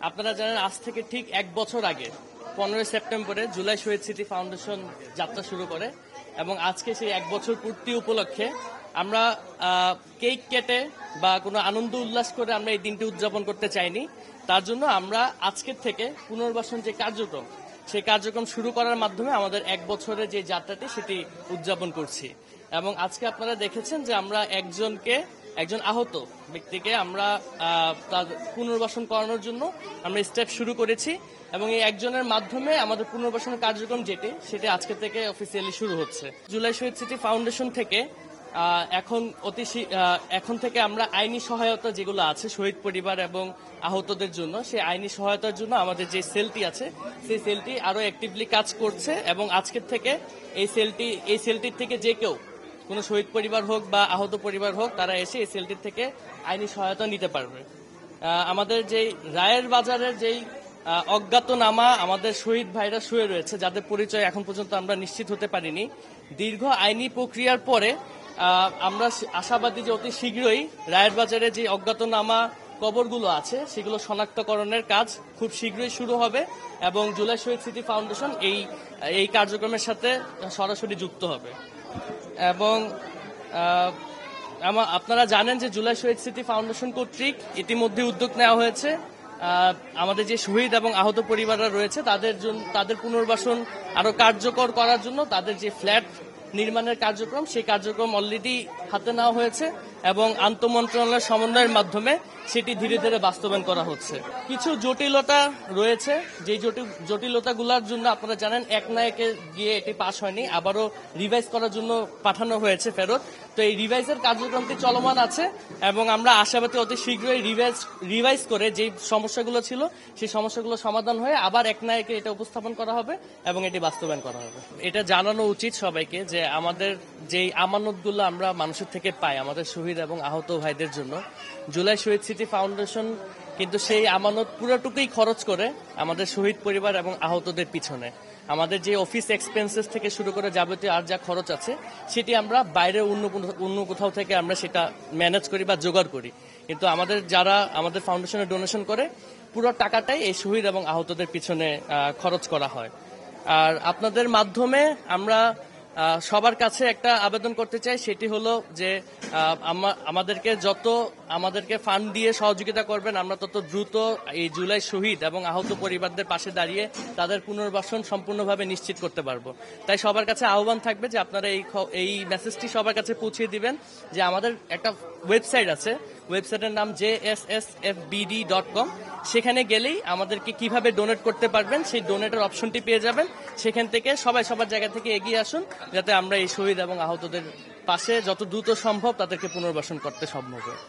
আপনারা জানেন আজ থেকে ঠিক 1 বছর আগে 15 সেপ্টেম্বরে জুলাই শহীদ স্মৃতি ফাউন্ডেশন যাত্রা শুরু করে এবং আজকে সেই 1 বছর পূর্তি উপলক্ষে আমরা কেক কেটে বা কোনো আনন্দ উল্লাস করে আমরা এই দিনটি উদযাপন করতে চাইনি। তার জন্য আমরা আজকের থেকে পুনর্বাসন যে কার্যক্রম সেই কার্যক্রম শুরু করার মাধ্যমে আমাদের 1 বছরের যে যাত্রাটি সেটি উদযাপন করছি। এবং আজকে আপনারা দেখেছেন যে আমরা একজন আহত ব্যক্তিকে আমরা তার পুনর্বাসন করানোর জন্য আমরা স্টেপ শুরু করেছি এবং এই একজনের মাধ্যমে আমাদের পুনর্বাসন কার্যক্রম সেটি আজকে থেকে অফিসিয়ালি শুরু হচ্ছে। জুলাই শহীদ স্মৃতি ফাউন্ডেশন থেকে এখন থেকে আমরা আইনি সহায়তা যেগুলো আছে শহীদ পরিবার এবং আহতদের জন্য, সেই আইনি সহায়তার জন্য আমাদের যে সেলটি আছে সেই সেলটি আরো অ্যাক্টিভলি কাজ করছে এবং আজকের থেকে এই সেলটির থেকে যে কেউ কোনো শহীদ পরিবার হোক বা আহত পরিবার হোক তারা এসে এই সেলটির থেকে আইনি সহায়তা নিতে পারবে। আমাদের যেই রায়ের বাজারের যেই অজ্ঞাতনামা আমাদের শহীদ ভাইরা শুয়ে রয়েছে, যাদের পরিচয় এখন পর্যন্ত আমরা নিশ্চিত হতে পারিনি, দীর্ঘ আইনি প্রক্রিয়ার পরে আমরা আশাবাদী যে অতি শীঘ্রই রায়ের বাজারে যে অজ্ঞাতনামা কবরগুলো আছে সেগুলো শনাক্তকরণের কাজ খুব শীঘ্রই শুরু হবে এবং জুলাই শহীদ স্মৃতি ফাউন্ডেশন এই কার্যক্রমের সাথে সরাসরি যুক্ত হবে। এবং আপনারা জানেন যে জুলাই শহীদ স্মৃতি ফাউন্ডেশন কর্তৃক ইতিমধ্যে উদ্যোগ নেওয়া হয়েছে আমাদের যে শহীদ এবং আহত পরিবাররা রয়েছে তাদের পুনর্বাসন আরো কার্যকর করার জন্য তাদের যে ফ্ল্যাট নির্মাণের কার্যক্রম সেই কার্যক্রম অলরেডি হাতে নেওয়া হয়েছে এবং আন্তঃমন্ত্রণালয়ের সমন্বয়ের মাধ্যমে সেটি ধীরে ধীরে বাস্তবায়ন করা হচ্ছে। কিছু জটিলতা রয়েছে, যেই জটিলতাগুলোর জন্য আপনারা জানেন একনায়কে গিয়ে এটি পাস হয়নি, আবারও রিভাইজ করার জন্য পাঠানো হয়েছে ফেরত। তো এই রিভাইজের কার্যক্রমটি চলমান আছে এবং আমরা আশাবাদী অতি শীঘ্রই রিভাইজ করে যে সমস্যাগুলো ছিল সেই সমস্যাগুলো সমাধান হয়ে আবার একনায়কে এটা উপস্থাপন করা হবে এবং এটি বাস্তবায়ন করা হবে। এটা জানানো উচিত সবাইকে যে আমাদের যেই আমানতগুলো আমরা মানুষের থেকে পাই আমাদের শহীদ এবং আহত ভাইদের জন্য, জুলাই শহীদ স্মৃতি ফাউন্ডেশন কিন্তু সেই আমানত পুরোটুকুই খরচ করে আমাদের শহীদ পরিবার এবং আহতদের পিছনে। আমাদের যে অফিস এক্সপেন্সেস থেকে শুরু করে যাবতীয় আর যা খরচ আছে সেটি আমরা বাইরে অন্য কোথাও থেকে আমরা সেটা ম্যানেজ করি বা জোগাড় করি, কিন্তু যারা আমাদের ফাউন্ডেশনে ডোনেশন করে পুরো টাকাটাই এই শহীদ এবং আহতদের পিছনে খরচ করা হয়। আর আপনাদের মাধ্যমে আমরা সবার কাছে একটা আবেদন করতে চাই, সেটি হলো যে আমাদেরকে ফান্ড দিয়ে সহযোগিতা করবেন, আমরা তত দ্রুত এই জুলাই শহীদ এবং আহত পরিবারদের পাশে দাঁড়িয়ে তাদের পুনর্বাসন সম্পূর্ণভাবে নিশ্চিত করতে পারবো। তাই সবার কাছে আহ্বান থাকবে যে আপনারা এই মেসেজটি সবার কাছে পৌঁছে দিবেন যে আমাদের একটা ওয়েবসাইট আছে, ওয়েবসাইটের নাম jssfbd.com। সেখানে গেলেই আমাদেরকে কিভাবে ডোনেট করতে পারবেন সেই ডোনেটের অপশনটি পেয়ে যাবেন। সেখান থেকে সবার জায়গা থেকে এগিয়ে আসুন যাতে আমরা এই শহীদ এবং আহতদের পাশে যত দ্রুত সম্ভব তাদেরকে পুনর্বাসন করতে সম্ভব হয়।